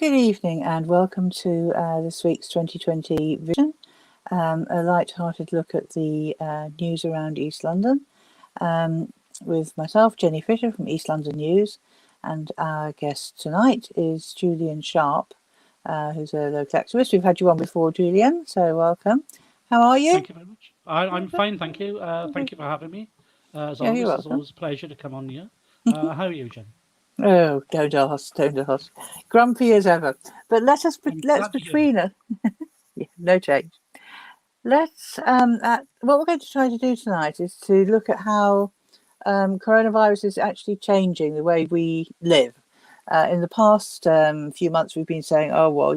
Good evening and welcome to this week's 2020 Vision, a light-hearted look at the news around East London with myself, Jenny Fisher from East London News, and our guest tonight is Julian Sharpe, who's a local activist. We've had you on before, Julian, so welcome. How are you? Thank you very much. I'm fine, thank you. Thank you for having me. As Yeah, you're always, it's welcome. always a pleasure to come on here. How are you, Jen? Oh, don't ask. Grumpy as ever. But let's I'm glad to hear it. between us. Yeah, no change. Let's what we're going to try to do tonight is to look at how coronavirus is actually changing the way we live. In the past few months, we've been saying, oh, well,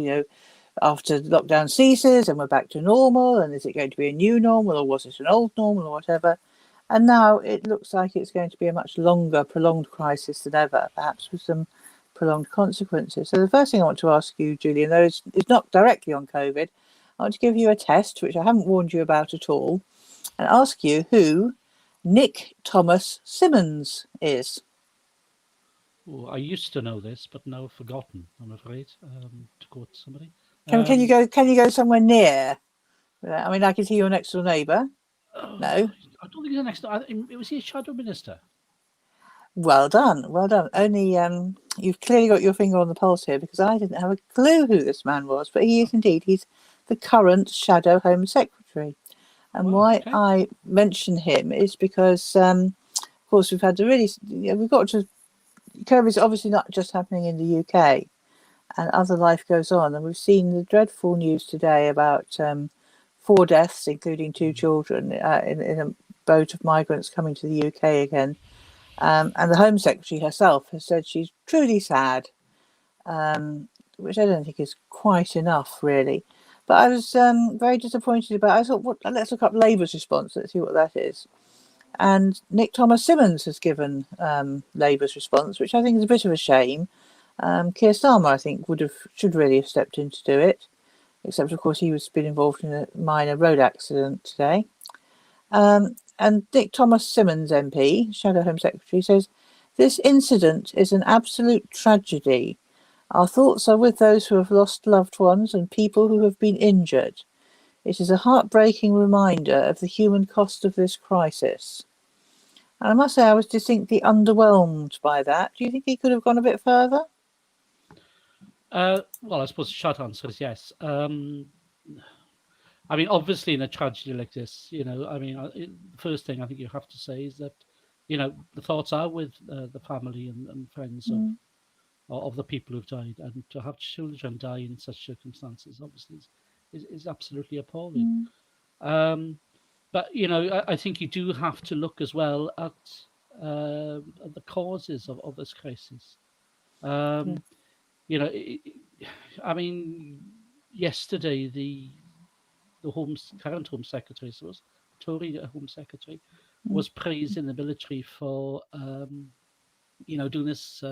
after lockdown ceases and we're back to normal, and is it going to be a new normal or was it an old normal or whatever? And now it looks like it's going to be a much longer, prolonged crisis than ever, perhaps with some prolonged consequences. So the first thing I want to ask you, Julian, though, is not directly on COVID. I want to give you a test, which I haven't warned you about at all, and ask you who Nick Thomas Simmons is. Oh, I used to know this, but now I've forgotten, I'm afraid, to quote somebody. Can you go somewhere near? I mean, I can see your next door neighbour. No. I don't think he's the next. Was he a shadow minister? Well done. Only you've clearly got your finger on the pulse here, because I didn't have a clue who this man was, but he is indeed. He's the current Shadow Home Secretary. And why I mention him is because, of course, we've had COVID's obviously not just happening in the UK, and other life goes on. And we've seen the dreadful news today about 4 deaths, including 2 children, in a boat of migrants coming to the UK again. And the Home Secretary herself has said she's truly sad, which I don't think is quite enough, really. But I was very disappointed about. I thought, let's look up Labour's response. Let's see what that is. And Nick Thomas Simmons has given Labour's response, which I think is a bit of a shame. Keir Starmer, I think, should really have stepped in to do it, except of course he was been involved in a minor road accident today. And Nick Thomas Simmons MP, Shadow Home Secretary, says, "This incident is an absolute tragedy. Our thoughts are with those who have lost loved ones and people who have been injured. It is a heartbreaking reminder of the human cost of this crisis." And I must say I was distinctly underwhelmed by that. Do you think he could have gone a bit further? Well, I suppose the short answer is yes. I mean, obviously, in a tragedy like this, the first thing I think you have to say is that, the thoughts are with the family and friends of the people who've died, and to have children die in such circumstances, obviously, is absolutely appalling. But I think you do have to look as well at the causes of this crisis. I mean, yesterday the current Home Secretary, so was Tory Home Secretary, was praised in the military for doing this,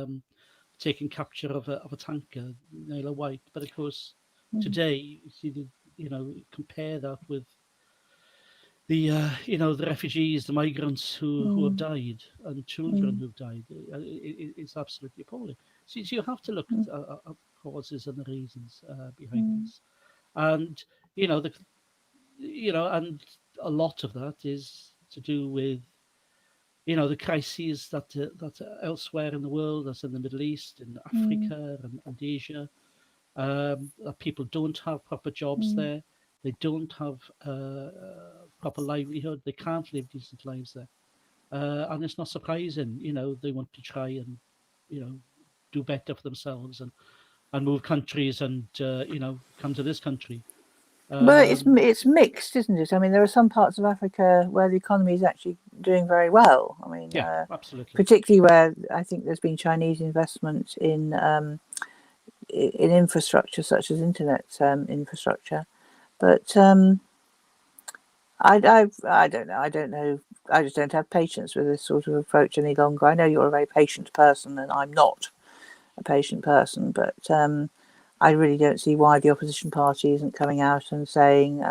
taking capture of a tanker, Isle White. But of course, today you compare that with the the refugees, the migrants who have died, and children who've died. It's absolutely appalling. So you have to look at the causes and the reasons behind this, and and a lot of that is to do with the crises that are elsewhere in the world, that's in the Middle East, in Africa, and Asia. That people don't have proper jobs there. They don't have proper livelihood. They can't live decent lives there. And it's not surprising, they want to try and, do better for themselves and move countries and, come to this country. Well, it's mixed, isn't it? I mean, there are some parts of Africa where the economy is actually doing very well. I mean, absolutely. Particularly where I think there's been Chinese investment in infrastructure, such as internet infrastructure. But I don't know. I don't know. I just don't have patience with this sort of approach any longer. I know you're a very patient person, and I'm not a patient person, but I really don't see why the opposition party isn't coming out and saying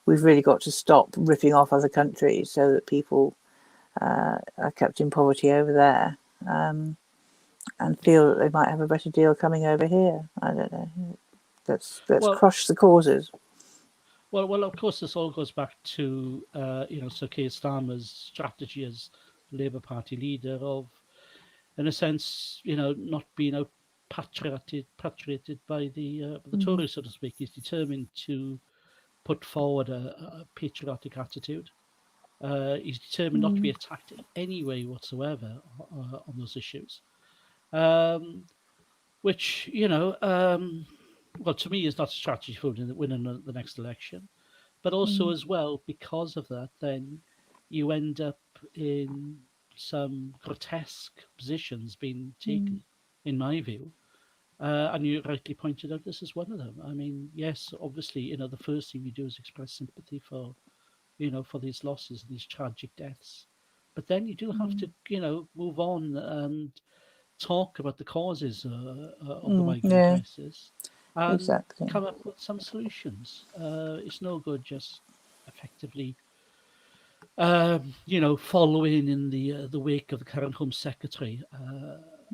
we've really got to stop ripping off other countries so that people are kept in poverty over there. and feel that they might have a better deal coming over here. I don't know. Let's Well, crush the causes. well. Of course, this all goes back to Sir Keir Starmer's strategy as Labour Party leader of, in a sense, not being out patriated by the Tories, so to speak. He's determined to put forward a patriotic attitude. He's determined not to be attacked in any way whatsoever on those issues, which well, to me is not a strategy for winning the next election, but also as well, because of that, then you end up in some grotesque positions being taken, in my view. And you rightly pointed out this is one of them. I mean, yes, obviously, the first thing you do is express sympathy for these losses and these tragic deaths. But then you do have to, move on and talk about the causes of the migrant Yeah, crisis and exactly. come up with some solutions. It's no good just effectively, following in the wake of the current Home Secretary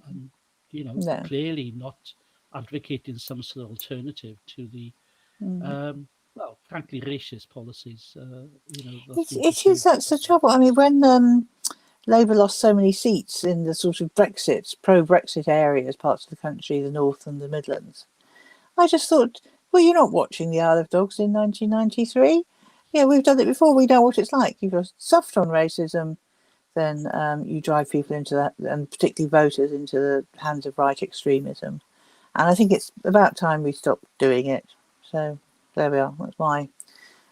and, No. clearly not advocating some sort of alternative to the well, frankly, racist policies, that's been It is, pursued. that's the trouble. I mean, when Labour lost so many seats in the sort of pro-Brexit areas, parts of the country, the North and the Midlands, I just thought, well, you're not watching the Isle of Dogs in 1993. Yeah, we've done it before. We know what it's like. You've got soft on racism, then you drive people into that, and particularly voters, into the hands of right extremism. And I think it's about time we stopped doing it. So there we are.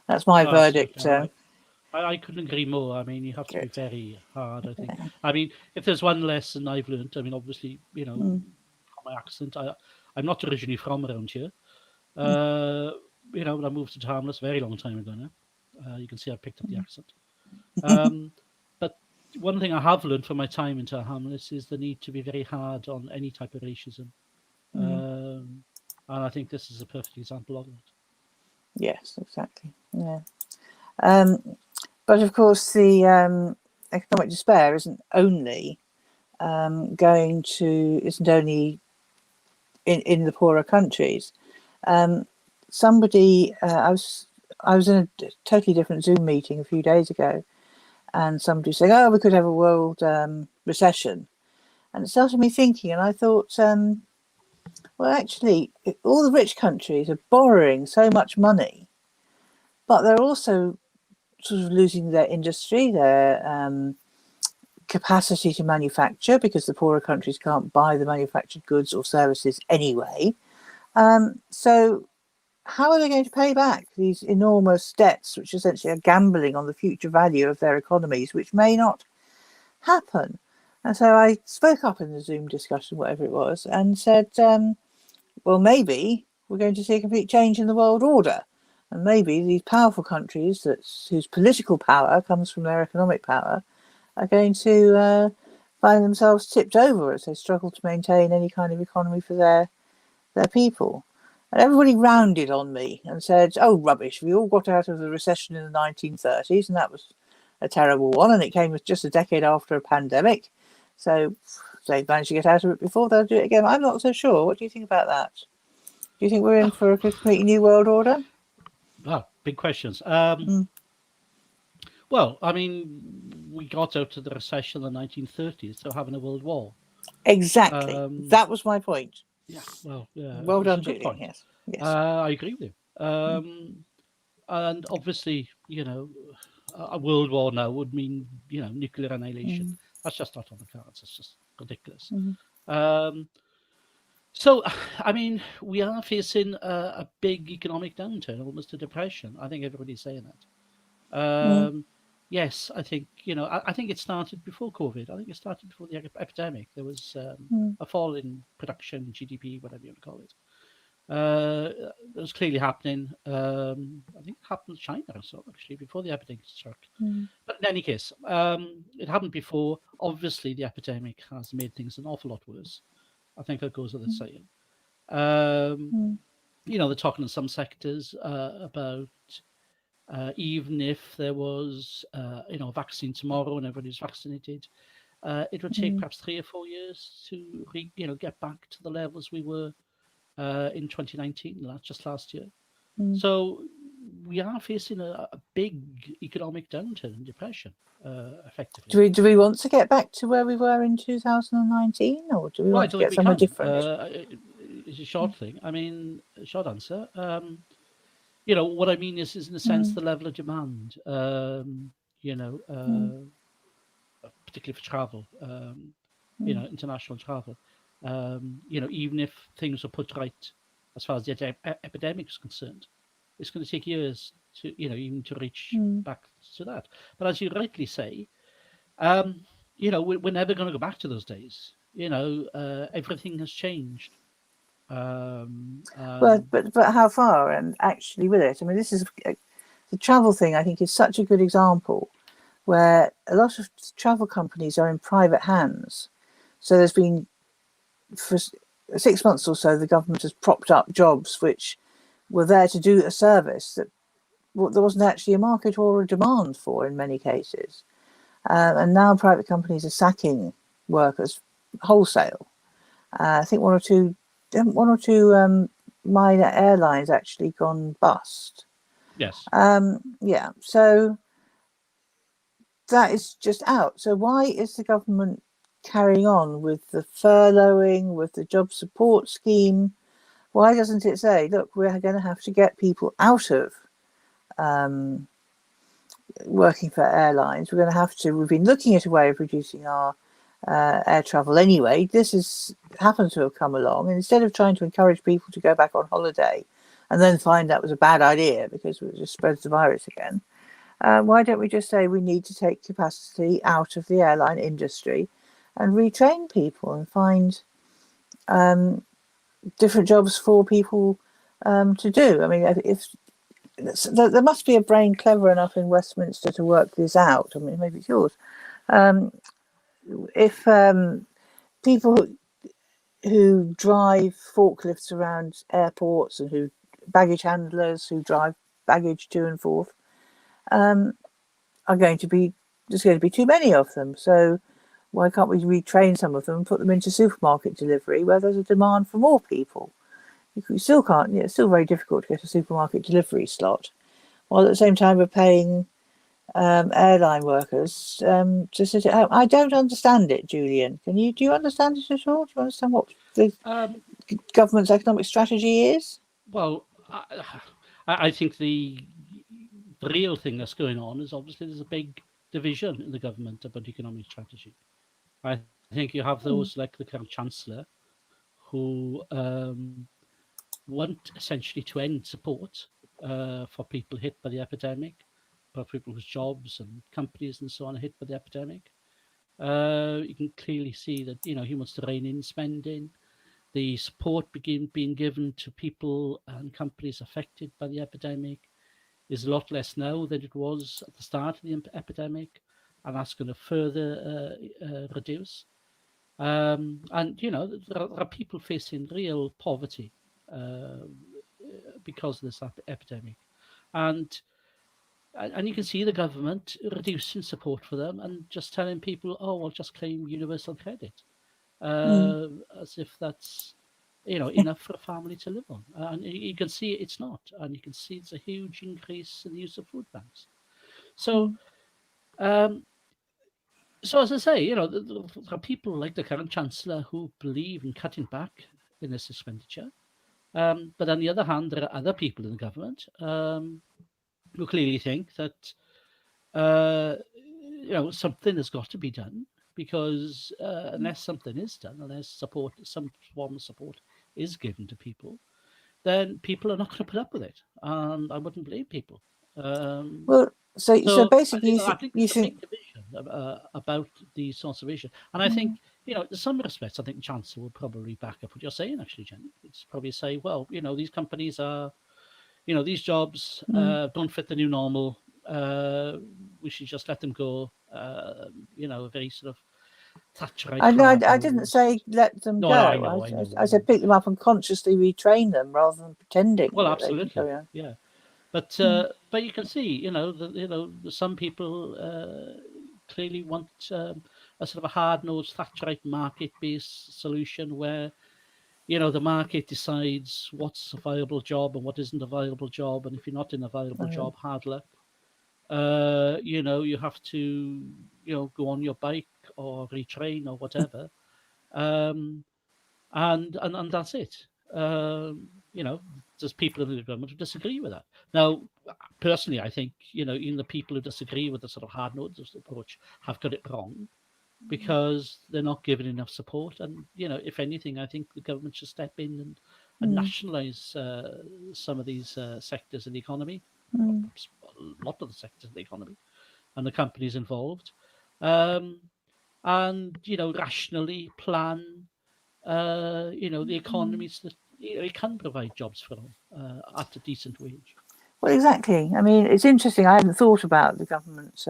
That's my No, verdict. absolutely. I couldn't agree more. I mean, you have to be Good. very hard, I think. I mean, if there's one lesson I've learned, I mean, obviously, from my accent, I'm not originally from around here. When I moved to Harmless a very long time ago now. You can see I picked up the accent. But one thing I have learned from my time in Harmless is the need to be very hard on any type of racism. And I think this is a perfect example of that. Yes, exactly. Yeah. But of course, the economic despair isn't only isn't only in the poorer countries. Somebody, I was in a totally different Zoom meeting a few days ago, and somebody saying, "Oh, we could have a world recession," and it started me thinking. And I thought, well, actually, all the rich countries are borrowing so much money, but they're also sort of losing their industry, their capacity to manufacture, because the poorer countries can't buy the manufactured goods or services anyway. So how are they going to pay back these enormous debts, which essentially are gambling on the future value of their economies, which may not happen? And so I spoke up in the Zoom discussion, whatever it was, and said, well, maybe we're going to see a complete change in the world order. And maybe these powerful countries whose political power comes from their economic power are going to find themselves tipped over as they struggle to maintain any kind of economy for their people. And everybody rounded on me and said, oh, rubbish, we all got out of the recession in the 1930s, and that was a terrible one, and it came just a decade after a pandemic. So if they managed to get out of it before, they'll do it again. I'm not so sure. What do you think about that? Do you think we're in for a completely new world order? Big questions. Well, I mean, we got out of the recession in the 1930s, so having a world war. Exactly. That was my point. Yeah, well, yeah. Well done, It's a good Julian. point. Yes. I agree with you. And obviously, a world war now would mean, nuclear annihilation. That's just not on the cards. It's just ridiculous. So, I mean, we are facing a big economic downturn, almost a depression. I think everybody's saying that. Yes, I think, I think it started before COVID. I think it started before the epidemic. There was a fall in production, GDP, whatever you want to call it. It was clearly happening. I think it happened in China or so, actually, before the epidemic struck. But in any case, it happened before. Obviously, the epidemic has made things an awful lot worse. I think that goes without saying. They're talking in some sectors about even if there was, a vaccine tomorrow and everybody's vaccinated, it would take perhaps 3 or 4 years to get back to the levels we were in 2019, just last year. So we are facing a big economic downturn and depression, effectively. Do we want to get back to where we were in 2019, or do we want to get somewhere different? It's a short thing. I mean, short answer. What I mean is in a sense the level of demand. Particularly for travel. International travel. Even if things are put right as far as the epidemic is concerned, it's going to take years to even to reach back to that. But as you rightly say, we're never going to go back to those days. Everything has changed. But how far? And actually, with it, I mean, this is the travel thing. I think is such a good example where a lot of travel companies are in private hands. So there's been, for 6 months or so, the government has propped up jobs which were there to do a service that there wasn't actually a market or a demand for in many cases. And now private companies are sacking workers wholesale. I think one or two minor airlines actually gone bust. Yes. Yeah. So that is just out. So why is the government carrying on with the furloughing, with the job support scheme? Why doesn't it say, look, we're going to have to get people out of working for airlines. We're going to have to. We've been looking at a way of reducing our air travel anyway. This has happened to have come along, and instead of trying to encourage people to go back on holiday and then find that was a bad idea because it just spreads the virus again, why don't we just say we need to take capacity out of the airline industry and retrain people and find different jobs for people to do? I mean, if there must be a brain clever enough in Westminster to work this out. I mean, maybe it's yours. If people who drive forklifts around airports and who baggage handlers who drive baggage to and forth are going to be, there's going to be too many of them. So why can't we retrain some of them and put them into supermarket delivery where there's a demand for more people? You still can't. It's still very difficult to get a supermarket delivery slot, while at the same time we're paying airline workers to sit at home. I don't understand it, Julian. Do you understand it at all? Do you understand what the government's economic strategy is? Well, I think the real thing that's going on is obviously there's a big division in the government about economic strategy. I think you have those like the current Chancellor who want essentially to end support for people hit by the epidemic, for people whose jobs and companies and so on are hit by the epidemic. You can clearly see that he wants to rein in spending. The support being given to people and companies affected by the epidemic is a lot less now than it was at the start of the epidemic, and that's going to further reduce. And there are people facing real poverty because of this epidemic, and you can see the government reducing support for them and just telling people, "Oh, well, just claim universal credit," as if that's enough for a family to live on. And you can see it's not, and you can see it's a huge increase in the use of food banks. So. So as I say, there are people like the current Chancellor who believe in cutting back in this expenditure. But on the other hand, there are other people in the government who clearly think that something has got to be done, because unless something is done, unless some form of support is given to people, then people are not going to put up with it. And I wouldn't blame people. Well, so basically, I think there's a big division about these sorts of issues, and I think in some respects, I think the Chancellor will probably back up what you're saying. Actually, Jenny, it's probably say, well, these companies are, these jobs don't fit the new normal. We should just let them go. A very sort of Thatcherite. I didn't say let them go. I know. I said pick them up and consciously retrain them rather than pretending. Well, absolutely, yeah. But you can see, some people clearly want a sort of a hard-nosed Thatcherite market-based solution where, the market decides what's a viable job and what isn't a viable job, and if you're not in a viable job, hard luck. You have to, go on your bike or retrain or whatever, and that's it. There's people in the government who disagree with that. Now, personally, I think even the people who disagree with the sort of hard-nosed approach have got it wrong, because they're not given enough support. And if anything, I think the government should step in and nationalise some of these sectors in the economy, perhaps a lot of the sectors of the economy, and the companies involved, and rationally plan the economies that it can provide jobs for all at a decent wage. Well, exactly. I mean, it's interesting. I hadn't thought about the government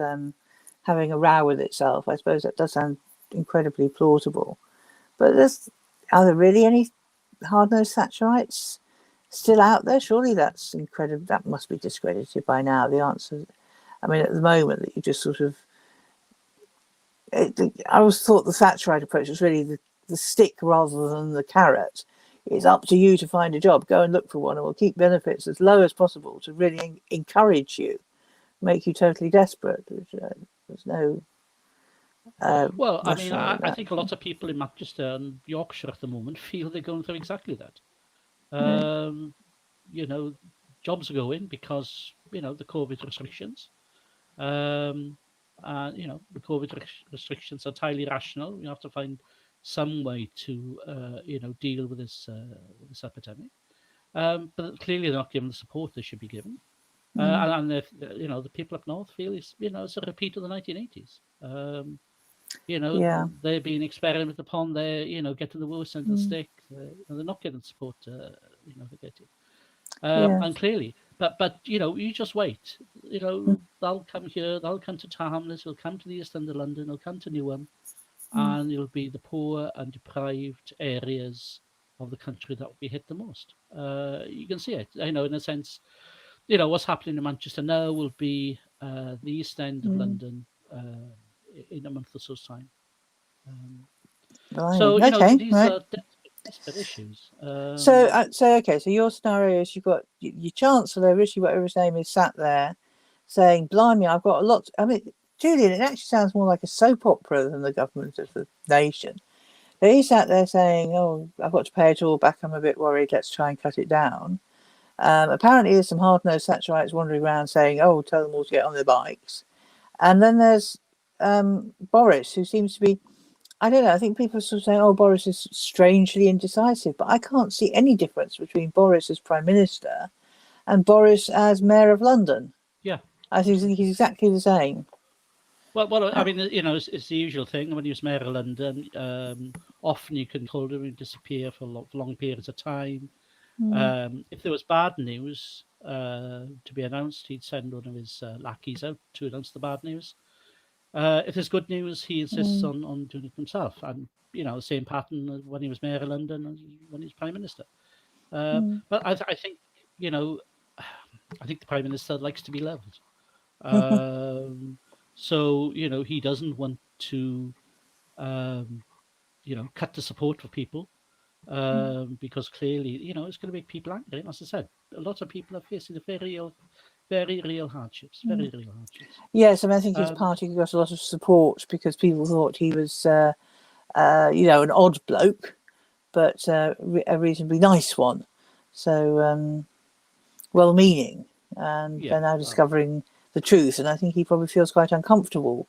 having a row with itself. I suppose that does sound incredibly plausible. But are there really any hard-nosed Thatcherites still out there? Surely that's incredible. That must be discredited by now. The answer, I mean, at the moment, that you just sort of... I always thought the Thatcherite approach was really the stick rather than the carrot. It's up to you to find a job. Go and look for one, and we'll keep benefits as low as possible to really encourage you, make you totally desperate. There's no... well, I mean, I think a lot of people in Manchester and Yorkshire at the moment feel they're going through exactly that. Jobs are going because, the COVID restrictions. The COVID restrictions are entirely rational. You have to find some way to, deal with this epidemic. But clearly they're not given the support they should be given. And if, the people up north feel it's a repeat of the 1980s. They're being experimented upon. They're, getting the worst end of the stick. They're not getting the support, they're getting. And clearly, but you just wait. They'll come here. They'll come to Tarhamless. They'll come to the East End of London. They'll come to Newham, and it'll be the poor and deprived areas of the country that will be hit the most. You can see it. In a sense, what's happening in Manchester now will be the East End of London in a month or so's time. So these are desperate issues. So your scenario is you've got your Chancellor, Rishi, whatever his name is, sat there saying, "Blimey, I've got a lot." I mean, Julian, it actually sounds more like a soap opera than the government of the nation. But he sat there saying, "Oh, I've got to pay it all back. I'm a bit worried. Let's try and cut it down." Apparently, there's some hard-nosed Thatcherites wandering around saying, "Oh, tell them all to get on their bikes." And then there's Boris, who seems to be, I don't know, I think people are sort of saying, "Oh, Boris is strangely indecisive," but I can't see any difference between Boris as Prime Minister and Boris as Mayor of London. Yeah. I think he's exactly the same. Well, I mean, it's the usual thing. When he was Mayor of London, often you can hold him and disappear for long periods of time. If there was bad news to be announced, he'd send one of his lackeys out to announce the bad news. If there's good news, he insists on doing it himself. And, the same pattern when he was Mayor of London and when he was Prime Minister. But I think, I think the Prime Minister likes to be loved. So, he doesn't want to, cut the support for people because clearly, it's going to make people angry. As I said, a lot of people are facing the very real hardships, very real hardships. Yes, I think his party got a lot of support because people thought he was, an odd bloke, but a reasonably nice one. So, well-meaning. And they're now discovering the truth, and I think he probably feels quite uncomfortable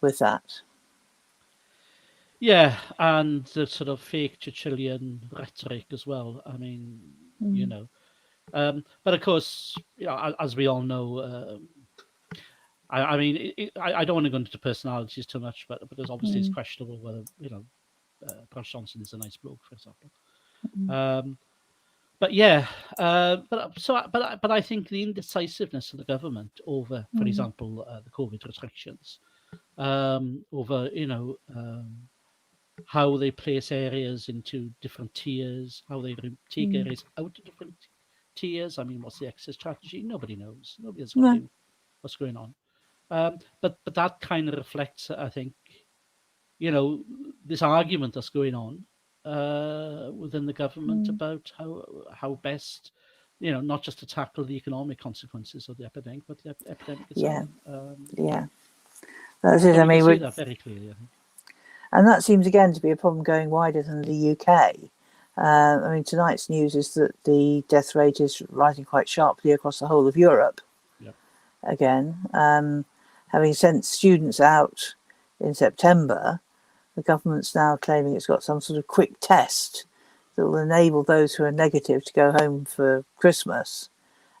with that. Yeah, and the sort of fake Churchillian rhetoric as well. I mean, but of course, as we all know, I mean, I don't want to go into personalities too much, but there's obviously it's questionable whether Boris Johnson is a nice bloke, for example. But yeah, but I think the indecisiveness of the government over, for example, the COVID restrictions, over how they place areas into different tiers, how they take areas out of different tiers. I mean, what's the exit strategy? Nobody knows. Nobody has a clue what's going on. But that kind of reflects, I think, this argument that's going on within the government about how best, not just to tackle the economic consequences of the epidemic, but the epidemic itself. Yeah, that's it. So I we mean, can see that very clearly, I think. And that seems again to be a problem going wider than the UK. I mean, tonight's news is that the death rate is rising quite sharply across the whole of Europe. Yeah. Again, having sent students out in September, the government's now claiming it's got some sort of quick test that will enable those who are negative to go home for Christmas.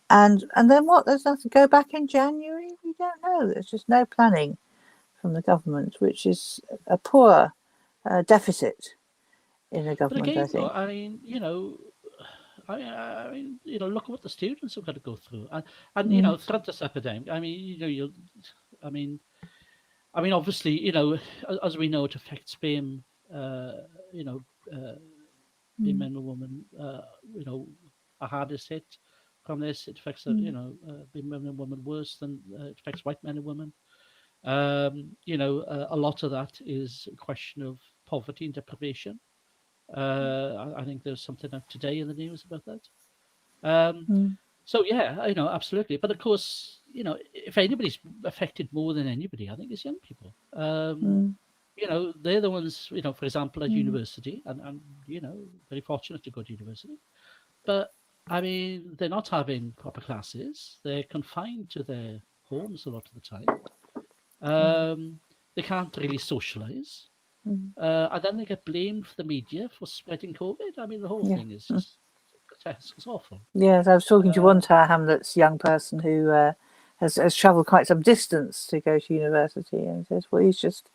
And then what? There's nothing. Go back in January? We don't know. There's just no planning from the government, which is a poor deficit in the government. But again, I think. though, I mean, look at what the students have got to go through, and throughout this epidemic. I mean, obviously, as we know, it affects BAME, being men and women, are hardest hit from this. It affects, being men and women worse than it affects white men and women. A lot of that is a question of poverty and deprivation. I think there's something out today in the news about that. So yeah, absolutely. But of course, if anybody's affected more than anybody, I think it's young people. They're the ones, for example, at university, and very fortunate to go to university. But I mean, they're not having proper classes. They're confined to their homes a lot of the time. They can't really socialize. And then they get blamed for the media for spreading COVID. I mean, the whole thing is just grotesque. It's awful. Yes, I was talking to one Tower Hamlets young person who has travelled quite some distance to go to university, and he says, well, he's just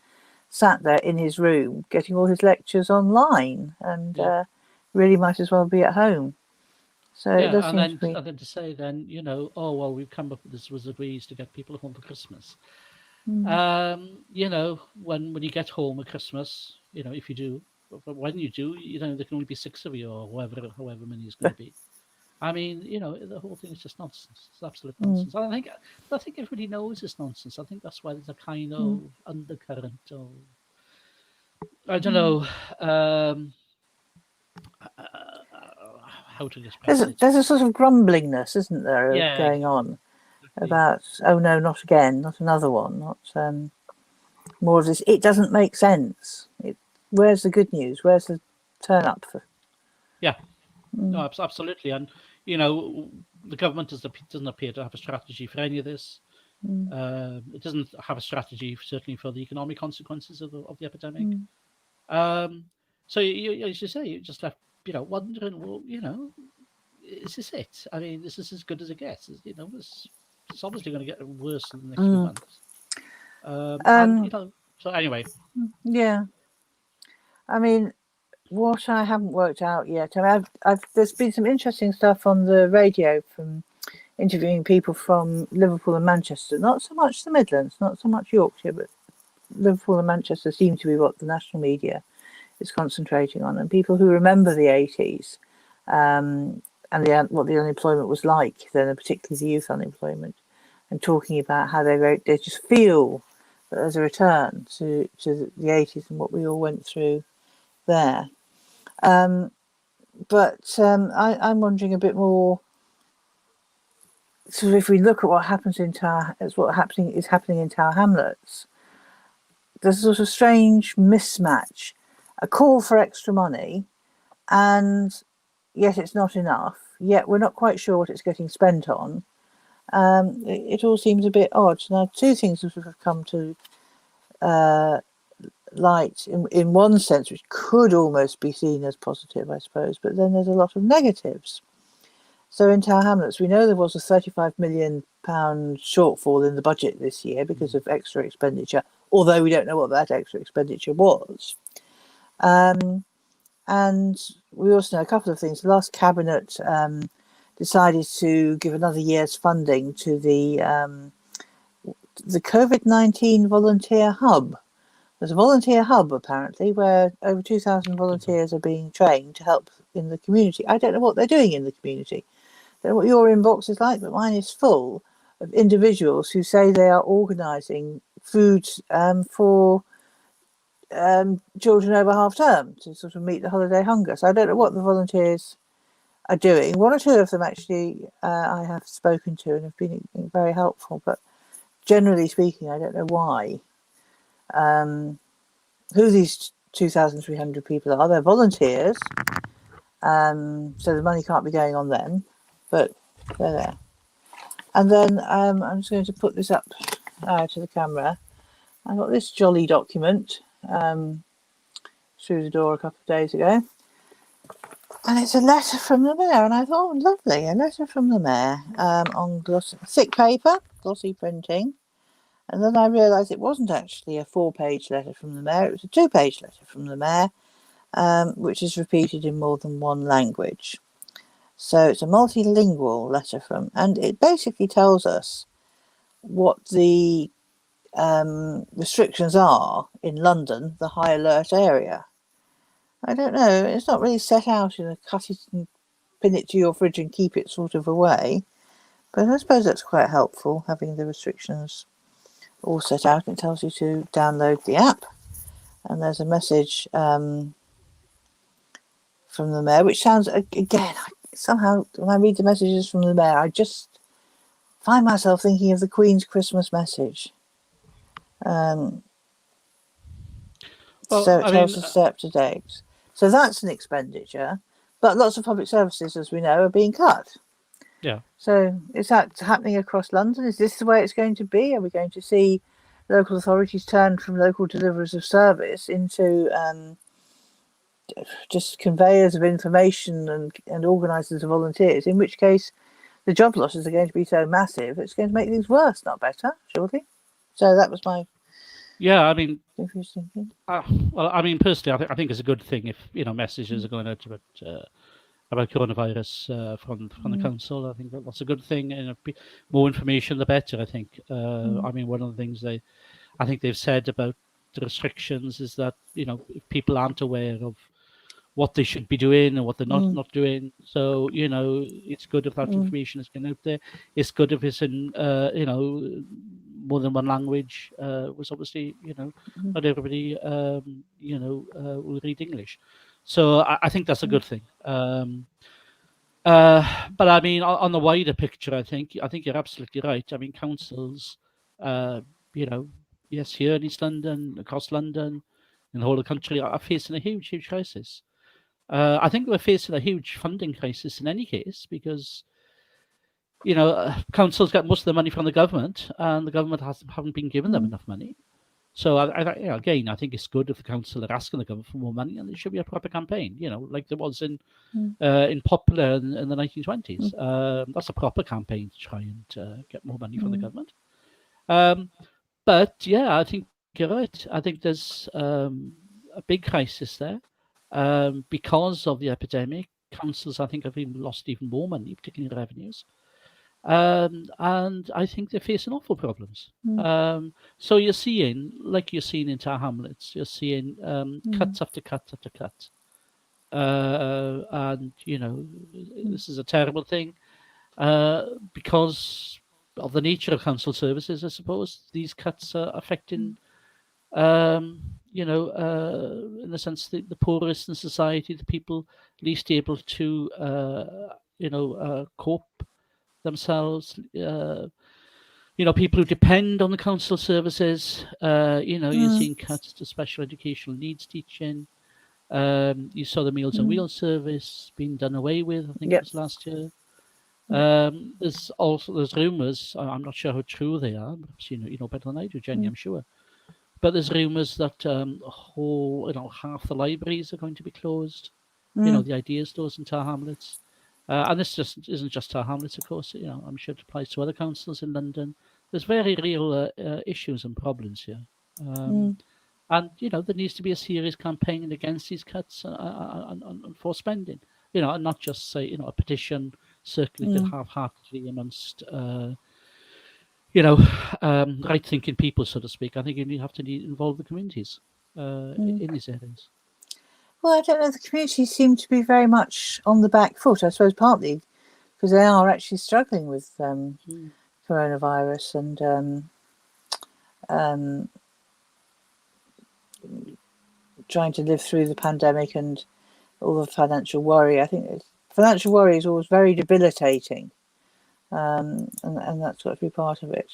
sat there in his room getting all his lectures online, and really might as well be at home. So it does seem to be. And then to say then, oh well, we've come up with this was ways to get people home for Christmas. When you get home at Christmas, if you do, but when you do, there can only be 6 of you or however many is going to be. I mean, the whole thing is just nonsense. It's absolute nonsense. I think everybody knows it's nonsense. I think that's why there's a kind of undercurrent of, I don't know, how to express it. There's a sort of grumblingness, isn't there, going on about, oh no, not again, not another one, not more of this. It doesn't make sense. Where's the good news? Where's the turn up for? Yeah, no, absolutely. And, the government doesn't appear to have a strategy for any of this. It doesn't have a strategy, certainly, for the economic consequences of the epidemic. So, as you say, you just left, wondering, well, is this it? I mean, this is as good as it gets. It's obviously going to get worse in the next few months. So anyway. Yeah. I mean, what I haven't worked out yet, I mean, there's been some interesting stuff on the radio from interviewing people from Liverpool and Manchester, not so much the Midlands, not so much Yorkshire, but Liverpool and Manchester seem to be what the national media is concentrating on, and people who remember the 80s and what the unemployment was like then, particularly the youth unemployment, and talking about how they just feel that there's a return to the 80s and what we all went through there. I'm wondering a bit more. So if we look at what happens is happening in Tower Hamlets, there's a sort of strange mismatch, a call for extra money, and yet it's not enough. Yet we're not quite sure what it's getting spent on. It all seems a bit odd. Now, 2 things have sort of come to light in one sense, which could almost be seen as positive, I suppose, but then there's a lot of negatives. So in Tower Hamlets, we know there was a £35 million shortfall in the budget this year because of extra expenditure, although we don't know what that extra expenditure was. And we also know a couple of things. The last cabinet decided to give another year's funding to the COVID-19 volunteer hub. There's a volunteer hub, apparently, where over 2,000 volunteers are being trained to help in the community. I don't know what they're doing in the community. I don't know what your inbox is like, but mine is full of individuals who say they are organising food for children over half term to sort of meet the holiday hunger. So I don't know what the volunteers are doing. One or two of them actually I have spoken to and have been very helpful, but generally speaking, I don't know why. Who these 2,300 people are? They're volunteers, so the money can't be going on them, but they're there. And then I'm just going to put this up to the camera. I got this jolly document through the door a couple of days ago. And it's a letter from the mayor. And I thought, oh, lovely, a letter from the mayor on thick paper, glossy printing. And then I realised it wasn't actually a 4-page letter from the mayor. It was a 2-page letter from the mayor, which is repeated in more than one language. So it's a multilingual letter from, and it basically tells us what the restrictions are in London, the high alert area. I don't know, it's not really set out in a cut it and pin it to your fridge and keep it sort of a way, but I suppose that's quite helpful, having the restrictions all set out. It tells you to download the app, and there's a message from the mayor, which sounds, again, somehow when I read the messages from the mayor, I just find myself thinking of the Queen's Christmas message. So it tells us to stay up to date. So that's an expenditure, but lots of public services, as we know, are being cut. Yeah. So is that happening across London? Is this the way it's going to be? Are we going to see local authorities turn from local deliverers of service into just conveyors of information and organisers of volunteers, in which case the job losses are going to be so massive, it's going to make things worse, not better, surely? So that was my... Yeah, I mean... thinking. Well, I mean, personally, I think it's a good thing if, messages are going out about coronavirus from the council. I think that's a good thing, and more information, the better, I think. I mean, one of the things I think they've said about the restrictions is that, if people aren't aware of what they should be doing and what they're not doing. So, it's good if that information is getting out there. It's good if it's in, more than one language, was obviously, not everybody, will read English. So I think that's a good thing. But I mean, on the wider picture, I think you're absolutely right. I mean, councils, yes, here in East London, across London, in the whole of the country, are facing a huge, huge crisis. I think we're facing a huge funding crisis in any case, because councils get most of the money from the government, and the government haven't been giving them enough money. So again, I think it's good if the council are asking the government for more money, and there should be a proper campaign, like there was in Popular in the 1920s. That's a proper campaign to try and get more money from the government. But yeah, I think you're right. I think there's a big crisis there. Because of the epidemic, councils, I think, have lost even more money, particularly in revenues. And I think they're facing awful problems. So you're seeing, like you're seeing in Tower Hamlets, you're seeing cuts after cut after cut. And, this is a terrible thing because of the nature of council services, I suppose. These cuts are affecting in the sense that the poorest in society, the people least able to, cope themselves, people who depend on the council services, you're seeing cuts to special educational needs teaching. You saw the Meals on Wheels service being done away with, I think it was last year. There's rumours, I'm not sure how true they are, perhaps you know better than I do, Jenny, I'm sure. But there's rumours that half the libraries are going to be closed. The Idea stores in Tower Hamlets, and this just isn't just Tower Hamlets, of course. I'm sure it applies to other councils in London. There's very real issues and problems here, and there needs to be a serious campaign against these cuts and for spending. And not just say a petition circulated half-heartedly amongst. Right-thinking people, so to speak. I think you have to involve the communities in these areas. Well, I don't know. The communities seem to be very much on the back foot, I suppose, partly because they are actually struggling with coronavirus, and trying to live through the pandemic and all the financial worry. I think financial worry is always very debilitating, and that's got to be part of it.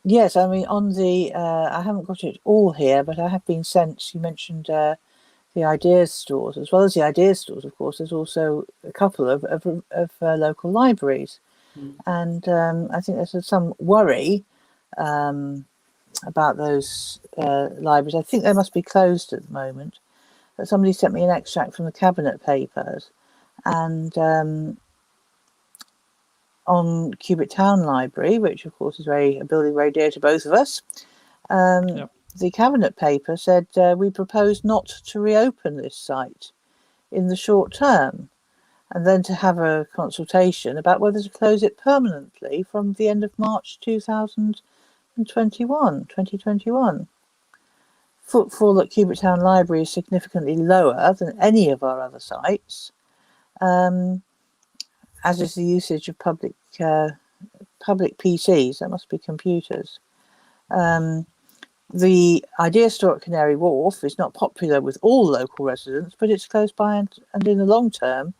Yes, I mean, on the, I haven't got it all here, but I have been sent, you mentioned the Ideas stores. As well as the Ideas stores, of course, there's also a couple of local libraries. And I think there's some worry about those libraries. I think they must be closed at the moment. But somebody sent me an extract from the Cabinet Papers, and on Cubitt Town Library, which of course is a building very dear to both of us, the Cabinet Paper said we propose not to reopen this site in the short term, and then to have a consultation about whether to close it permanently from the end of March 2021. Footfall at Cubitt Town Library is significantly lower than any of our other sites, as is the usage of public PCs. That must be computers. The Idea Store at Canary Wharf is not popular with all local residents, but it's close by, and in the long term,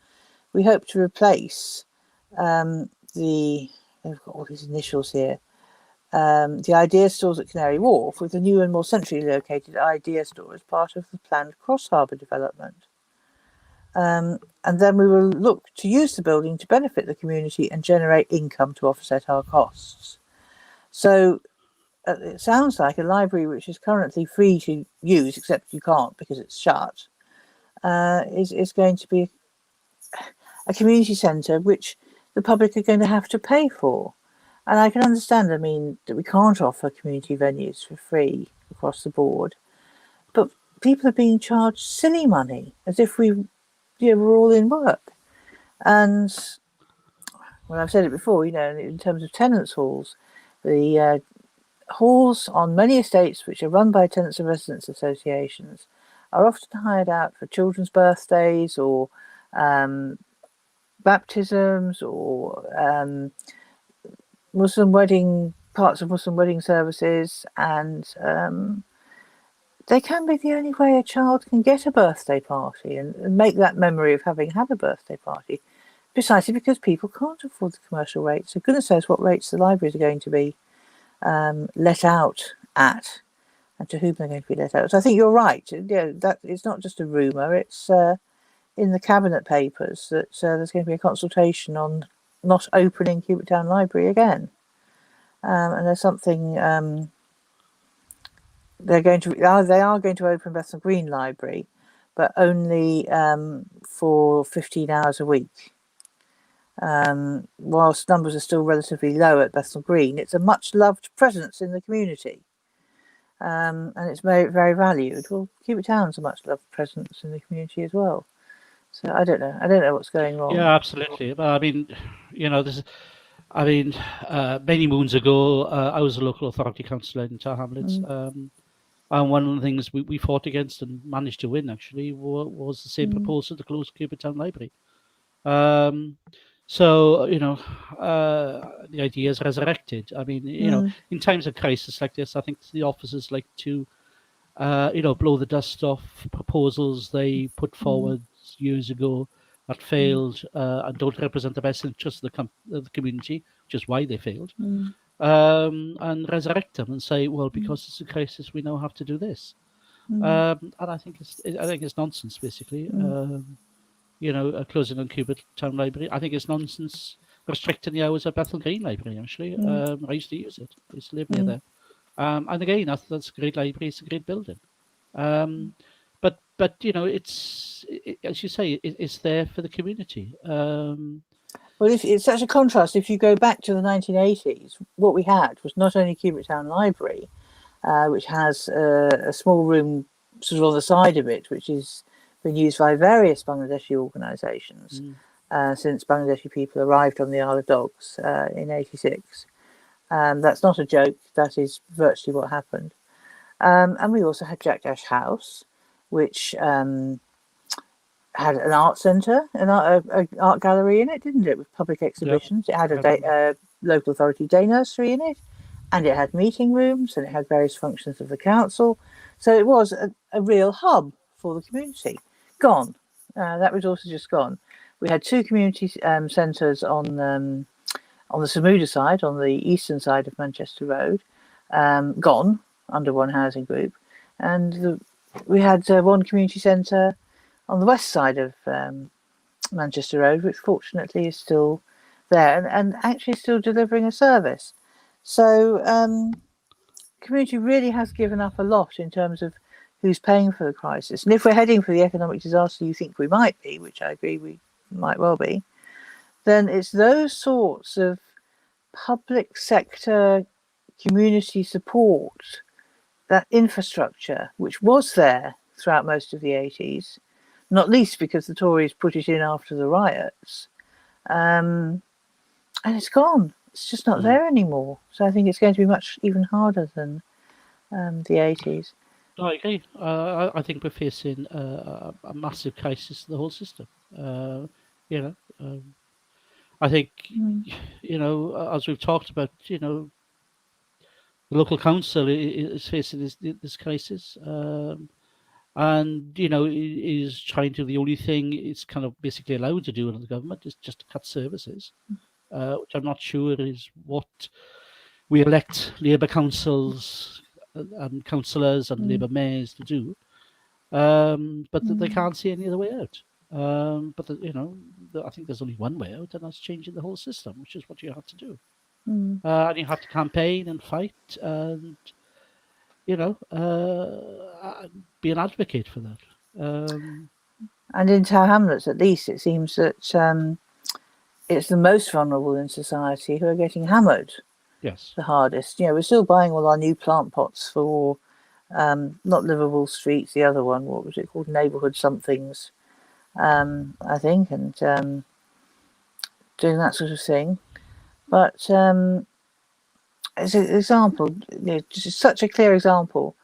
we hope to replace they've got all these initials here, the Idea Stores at Canary Wharf with the new and more centrally located Idea Store as part of the planned Cross Harbour development. And then we will look to use the building to benefit the community and generate income to offset our costs. So it sounds like a library which is currently free to use, except you can't because it's shut, is going to be a community centre which the public are going to have to pay for. And I can understand, I mean, that we can't offer community venues for free across the board, but people are being charged silly money as if we're all in work. And, well, I've said it before, in terms of tenants' halls, the halls on many estates which are run by tenants and residents associations are often hired out for children's birthdays or baptisms or parts of Muslim wedding services, and they can be the only way a child can get a birthday party and make that memory of having had a birthday party, precisely because people can't afford the commercial rates. So goodness knows what rates the libraries are going to be let out at, and to whom they're going to be let out. So I think you're right. That it's not just a rumour. It's in the Cabinet Papers that there's going to be a consultation on not opening Cubitt Town Library again. And there's something they are going to open Bethnal Green Library, but only for 15 hours a week. Whilst numbers are still relatively low at Bethnal Green, it's a much loved presence in the community, and it's very, very valued. Well, Cubitt Town's a much loved presence in the community as well. So I don't know what's going wrong. Yeah, absolutely. But I mean, many moons ago, I was a local authority councillor in Tower Hamlets, and one of the things we fought against and managed to win actually was the same proposal to close Cubitt Town Library. So the idea is resurrected. I mean, in times of crisis like this, I think the officers like to blow the dust off proposals they put forward years ago that failed and don't represent the best interest of the community, which is why they failed, and resurrect them and say, well, because it's a crisis, we now have to do this. And I think it's nonsense, basically. Closing on Cubitt Town Library. I think it's nonsense restricting the hours at Bethnal Green Library, actually. I used to use it. I used to live near there. And again, that's a great library. It's a great building. But it's as you say, it's there for the community. Well, it's such a contrast. If you go back to the 1980s, what we had was not only Cubitt Town Library, which has a small room sort of on the side of it, which has been used by various Bangladeshi organisations since Bangladeshi people arrived on the Isle of Dogs in '86. That's not a joke. That is virtually what happened. And we also had Jack Dash House, which had an art centre, an art gallery in it, didn't it, with public exhibitions. Yep. It had a local authority day nursery in it, and it had meeting rooms, and it had various functions of the council. So it was a real hub for the community. Gone. That resource is just gone. We had two community centres on the Samuda side, on the eastern side of Manchester Road, gone under one housing group, and we had one community centre on the west side of Manchester Road, which fortunately is still there and actually still delivering a service. So community really has given up a lot in terms of who's paying for the crisis. And if we're heading for the economic disaster you think we might be, which I agree we might well be, then it's those sorts of public sector community support, that infrastructure, which was there throughout most of the 80s, not least because the Tories put it in after the riots, and it's gone. It's just not there anymore. So I think it's going to be much even harder than the 80s. I agree. I think we're facing a massive crisis in the whole system. I think, as we've talked about, the local council is facing this crisis, and is trying to. The only thing it's kind of basically allowed to do under the government is just to cut services, which I'm not sure is what we elect Labour councils and councillors and Labour mayors to do. But they can't see any other way out. I think there's only one way out, and that's changing the whole system, which is what you have to do. And you have to campaign and fight, and be an advocate for that. And in Tower Hamlets, at least, it seems that it's the most vulnerable in society who are getting hammered. Yes, the hardest. We're still buying all our new plant pots for not Liverpool Streets, the other one. What was it called? Neighbourhood somethings, I think, and doing that sort of thing. But as an example, just such a clear example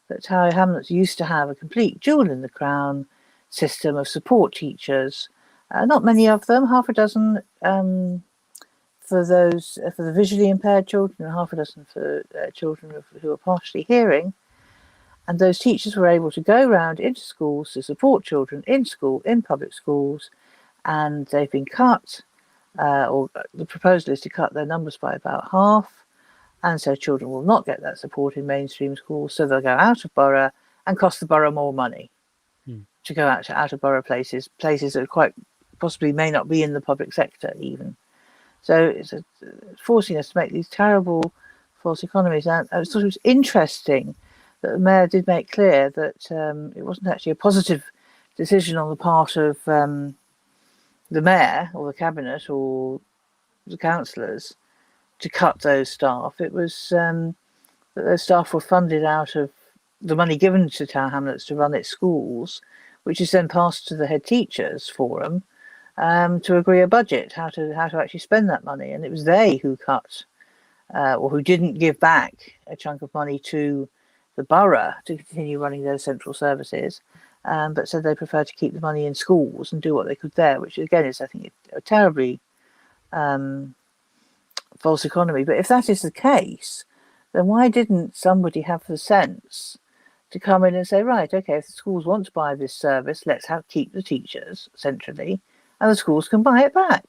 that Tower Hamlets used to have a complete jewel in the crown system of support teachers. Not many of them, half a dozen for the visually impaired children, and half a dozen for children who are partially hearing. And those teachers were able to go around into schools to support children in school, in public schools, and they've been cut, or the proposal is to cut their numbers by about half. And so children will not get that support in mainstream schools, so they'll go out of borough and cost the borough more money to go out of borough places that quite possibly may not be in the public sector even. So it's forcing us to make these terrible false economies. And I thought it was interesting that the mayor did make clear that it wasn't actually a positive decision on the part of the mayor or the cabinet or the councillors to cut those staff. It was that those staff were funded out of the money given to Tower Hamlets to run its schools, which is then passed to the head teachers forum to agree a budget, how to actually spend that money. And it was they who cut or who didn't give back a chunk of money to the borough to continue running those central services, but said they prefer to keep the money in schools and do what they could there, which again is, I think, a terribly false economy. But if that is the case, then why didn't somebody have the sense to come in and say, right, okay, if the schools want to buy this service, let's keep the teachers centrally, and the schools can buy it back.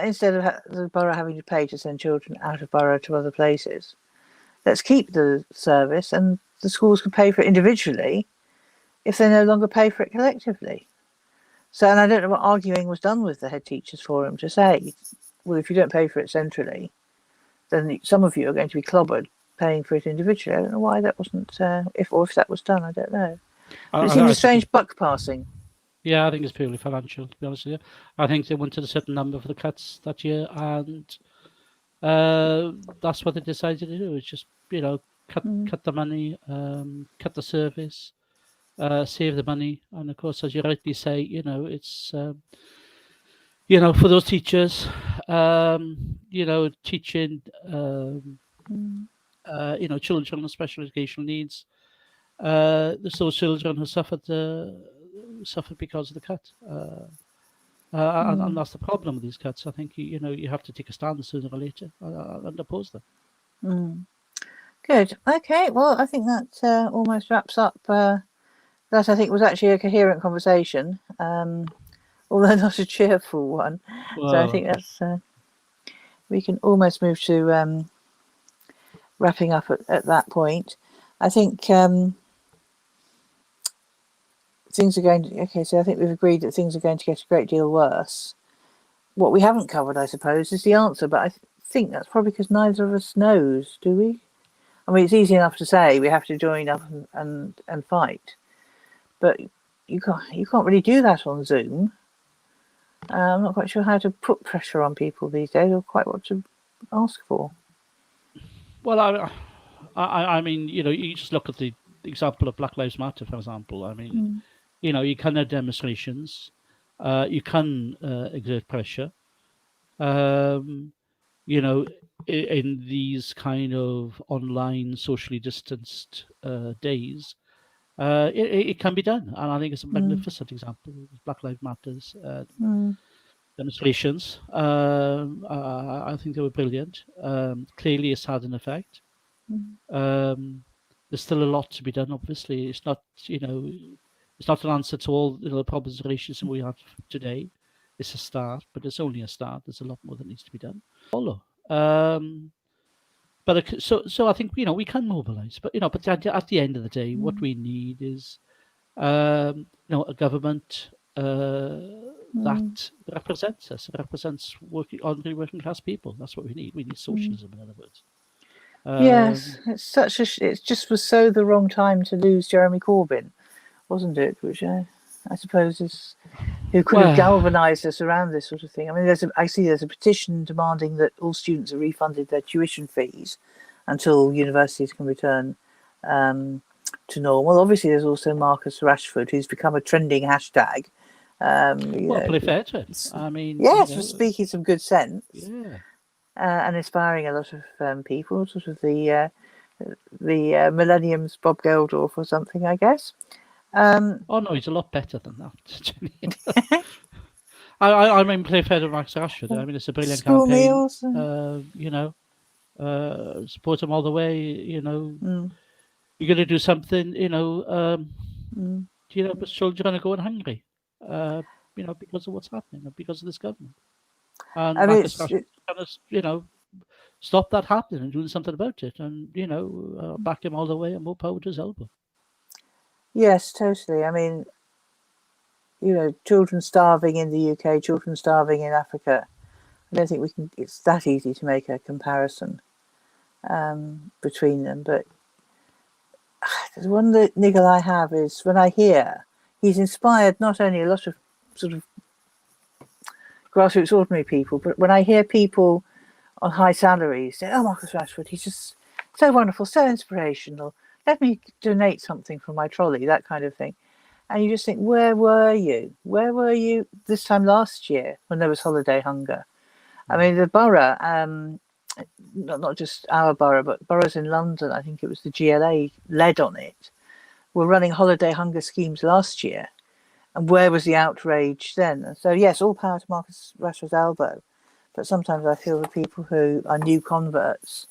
Instead of the borough having to pay to send children out of borough to other places. Let's keep the service, and the schools can pay for it individually if they no longer pay for it collectively. So, and I don't know what arguing was done with the head teachers forum to say, well, if you don't pay for it centrally, then some of you are going to be clobbered paying for it individually. I don't know why that wasn't, if that was done, I don't know. It seems a strange buck passing. Yeah, I think it's purely financial, to be honest with you. I think they wanted a certain number for the cuts that year, and that's what they decided to do. It's just, cut the money, cut the service, save the money. And of course, as you rightly say, it's, for those teachers, teaching, children with special educational needs, those children who suffered because of the cut. And that's the problem with these cuts. I think you have to take a stand sooner or later and oppose them. Good. Okay. Well, I think that almost wraps up that I think was actually a coherent conversation, although not a cheerful one. Well, So I think that's we can almost move to wrapping up at that point. I think things are going to, okay, so I think we've agreed that things are going to get a great deal worse. What we haven't covered, I suppose, is the answer, but I think that's probably because neither of us knows, do we? I mean, it's easy enough to say we have to join up and fight, but you can't really do that on Zoom. I'm not quite sure how to put pressure on people these days, or quite what to ask for. Well, I mean, you just look at the example of Black Lives Matter, for example. I mean, you can have demonstrations, you can exert pressure, in these kind of online socially distanced days. It can be done, and I think it's a magnificent example. Black Lives Matters demonstrations. I think they were brilliant. Clearly, it's had an effect. There's still a lot to be done. Obviously, it's not it's not an answer to all the problems and issues we have today. It's a start, but it's only a start. There's a lot more that needs to be done. Follow. But so I think we can mobilise, but but at the end of the day, what we need is a government that represents us, represents ordinary working class people. That's what we need. We need socialism, in other words. Yes, it just was so the wrong time to lose Jeremy Corbyn, wasn't it? Which I suppose is who could have galvanised us around this sort of thing. I mean, I see there's a petition demanding that all students are refunded their tuition fees until universities can return to normal. Obviously, there's also Marcus Rashford, who's become a trending hashtag. Play fair to him. I mean, yes, for speaking some good sense. Yeah. And inspiring a lot of people, sort of the Millennium's Bob Geldof or something, I guess. Oh no, he's a lot better than that. I mean, play fair to Max Rashford. I mean, it's a brilliant School campaign. Meals. Support him all the way. You're going to do something. But children are going to go hungry. Because of what's happening, because of this government. And Marcus Rashford kind of, stop that happening and doing something about it. And back him all the way and more power to his elbow. Yes, totally. I mean, children starving in the UK, children starving in Africa. I don't think it's that easy to make a comparison between them. But there's one niggle I have is when I hear he's inspired not only a lot of sort of grassroots ordinary people, but when I hear people on high salaries say, "Oh, Marcus Rashford, he's just so wonderful, so inspirational. Let me donate something from my trolley," that kind of thing. And you just think, where were you? Where were you this time last year when there was holiday hunger? I mean, the borough, not just our borough, but boroughs in London, I think it was the GLA led on it, were running holiday hunger schemes last year. And where was the outrage then? And so, yes, all power to Marcus Rashford's elbow. But sometimes I feel the people who are new converts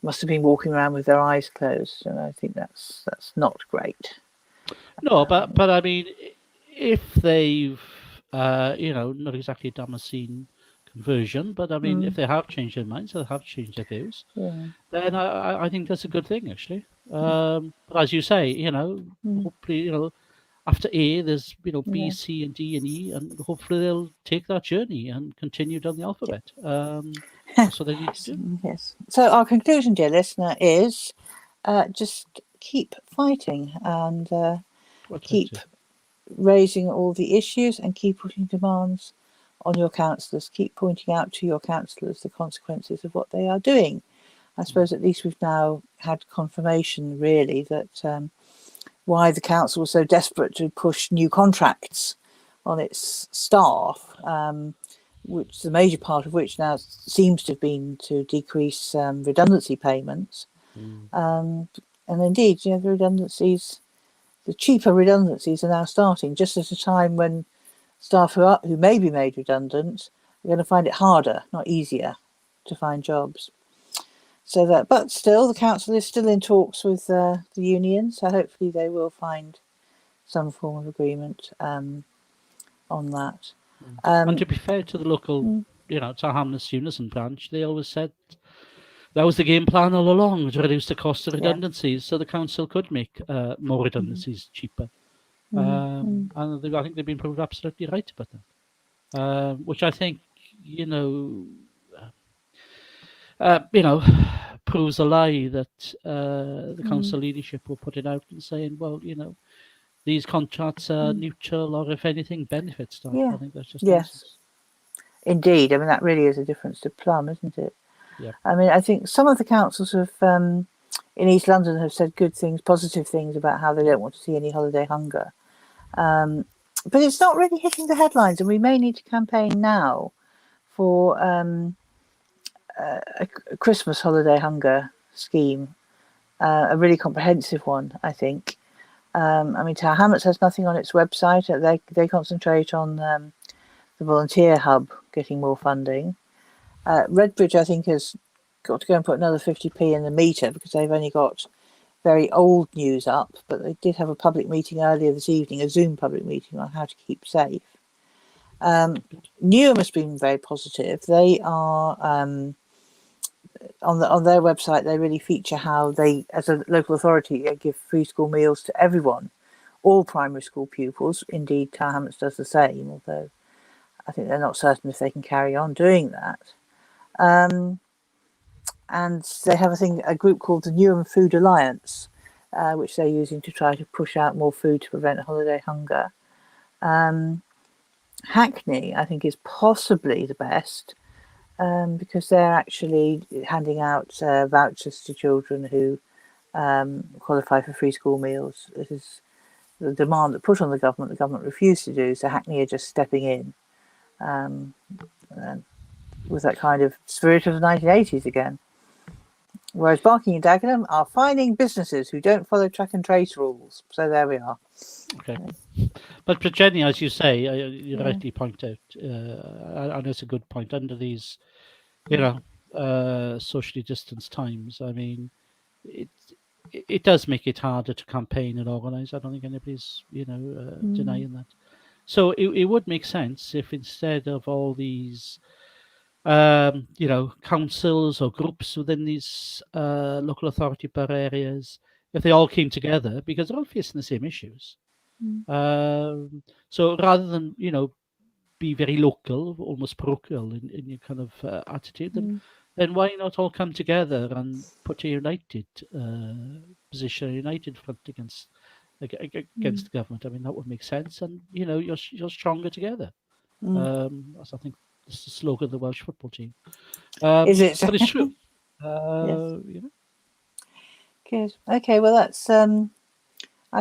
must have been walking around with their eyes closed. And I think that's not great. No, but I mean, if they've, not exactly a Damascene conversion, but I mean, if they have changed their minds, they have changed their views, then I think that's a good thing, actually. But as you say, hopefully, after A, there's, B, C, and D, and E, and hopefully they'll take that journey and continue down the alphabet. That's what they need to do. Yes. So our conclusion, dear listener, is just keep fighting and keep raising all the issues and keep putting demands on your councillors. Keep pointing out to your councillors the consequences of what they are doing. I suppose at least we've now had confirmation, really, that why the council was so desperate to push new contracts on its staff, which the major part of which now seems to have been to decrease redundancy payments. And indeed, the cheaper redundancies are now starting just at a time when staff who may be made redundant are going to find it harder, not easier, to find jobs. So that, but still, the council is still in talks with the union, so hopefully they will find some form of agreement on that. And to be fair to the local, Tower Hamlets Unison branch, they always said that was the game plan all along, to reduce the cost of redundancies, so the council could make more redundancies cheaper. And I think they've been proved absolutely right about that. Which I think, proves a lie that the council leadership were putting out and saying, well, these contracts are neutral, or if anything, benefit staff. I think that's just nonsense. Indeed. I mean, that really is a difference to plumb, isn't it? Yeah. I mean, I think some of the councils have in East London have said good things, positive things about how they don't want to see any holiday hunger. But it's not really hitting the headlines, and we may need to campaign now for a Christmas holiday hunger scheme, a really comprehensive one, I think. I mean, Tower Hamlets has nothing on its website. They concentrate on the volunteer hub getting more funding. Redbridge, I think, has got to go and put another 50p in the meter because they've only got very old news up, but they did have a public meeting earlier this evening, a Zoom public meeting on how to keep safe. Newham has been very positive. They are on their website. They really feature how they, as a local authority, give free school meals to everyone, all primary school pupils. Indeed, Tower Hamlets does the same, although I think they're not certain if they can carry on doing that. And they have a group called the Newham Food Alliance, which they're using to try to push out more food to prevent holiday hunger. Hackney, I think, is possibly the best because they're actually handing out vouchers to children who qualify for free school meals. This is the demand that put on the government refused to do, so Hackney are just stepping in with that kind of spirit of the 1980s again. Whereas Barking and Dagenham are fining businesses who don't follow track and trace rules. So there we are. Okay. But Jenny, as you say, you rightly point out, and it's a good point, under these, socially distanced times, I mean, it does make it harder to campaign and organise. I don't think anybody's, denying that. So it would make sense if instead of all these councils or groups within these local authority per areas, if they all came together, because they're all facing the same issues. So rather than, be very local, almost parochial in your kind of attitude, then why not all come together and put a united position, a united front against the government? I mean, that would make sense, and you're stronger together. As I think it's the slogan of the Welsh football team. Is it? But it's true. Yes. Good. Okay. Well, that's. I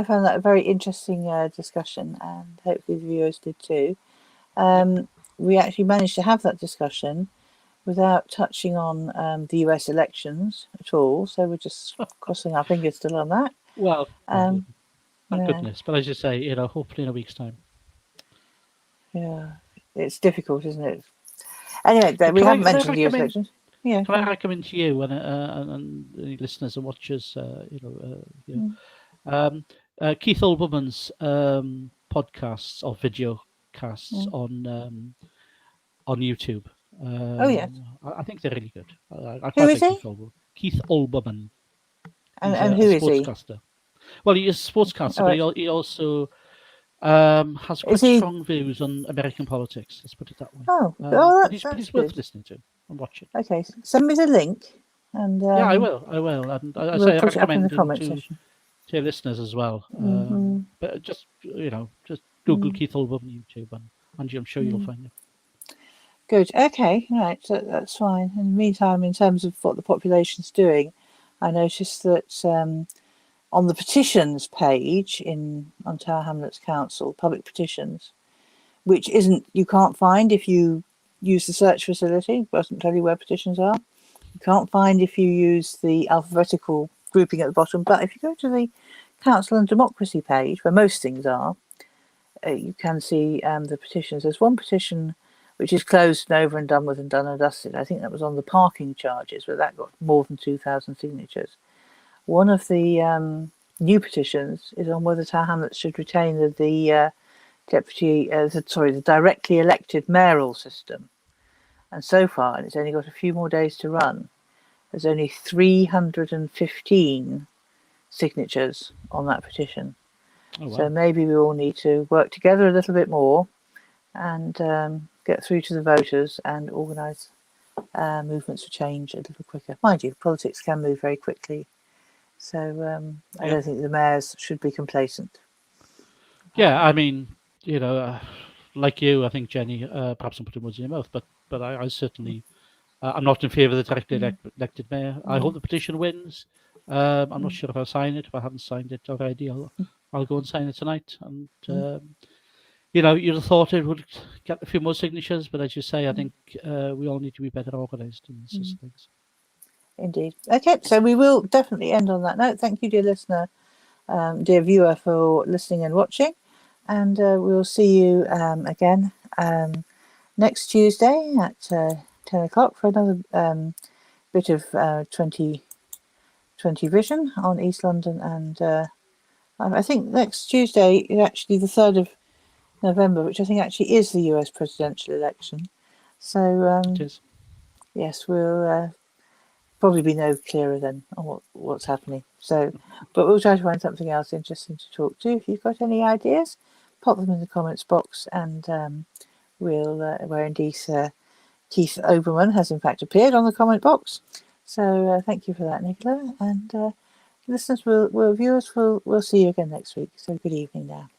found that a very interesting discussion, and hopefully the viewers did too. We actually managed to have that discussion without touching on the US elections at all. So we're just crossing our fingers still on that. Well, thank goodness. But as you say, hopefully in a week's time. Yeah, it's difficult, isn't it? Anyway, we haven't mentioned the US elections. Yeah. Can I recommend to you and any listeners and watchers, Keith Olbermann's podcasts or video casts on YouTube. Yes. I think they're really good. I Who is he? Keith Olbermann. And who is he? Sportscaster. Well, he is a sportscaster, but he also has quite strong views on American politics. Let's put it that way. He's worth listening to and watching. Okay, send me the link. And yeah, I will. And I recommend it to your listeners as well. But just Google Keith Olbermann YouTube, and I'm sure you'll find it. Good. Okay. Right. So that's fine. In the meantime, in terms of what the population's doing, I noticed that on the petitions page on Tower Hamlets Council, public petitions, which you can't find if you use the search facility. It doesn't tell you where petitions are. You can't find if you use the alphabetical grouping at the bottom. But if you go to the Council and Democracy page, where most things are, you can see the petitions. There's one petition which is closed and over and done with and done and dusted. I think that was on the parking charges, but that got more than 2,000 signatures. One of the new petitions is on whether Tower Hamlets should retain the directly elected mayoral system. And so far, and it's only got a few more days to run, there's only 315 signatures on that petition. Oh, wow. So maybe we all need to work together a little bit more and get through to the voters and organise movements for change a little quicker. Mind you, politics can move very quickly. So I don't think the mayors should be complacent. Yeah, I mean, like you, I think, Jenny, perhaps I'm putting words in your mouth, but I certainly, I'm not in favour of the directly elected mayor. I hope the petition wins. I'm not sure if I'll sign it. If I haven't signed it already, I'll go and sign it tonight. And, you'd have thought it would get a few more signatures, but as you say, I think we all need to be better organised in these things. Indeed. Okay, so we will definitely end on that note. Thank you, dear listener, dear viewer, for listening and watching. And we'll see you again next Tuesday at 10 o'clock for another bit of 2020 vision on East London. And I think next Tuesday is actually the 3rd of November, which I think actually is the US presidential election. So, It is. Yes, we'll probably be no clearer then on what's happening. So, but we'll try to find something else interesting to talk to. If you've got any ideas, pop them in the comments box, and where indeed Keith Oberman has in fact appeared on the comment box. So thank you for that, Nicola, and listeners, viewers, we'll see you again next week. So good evening now.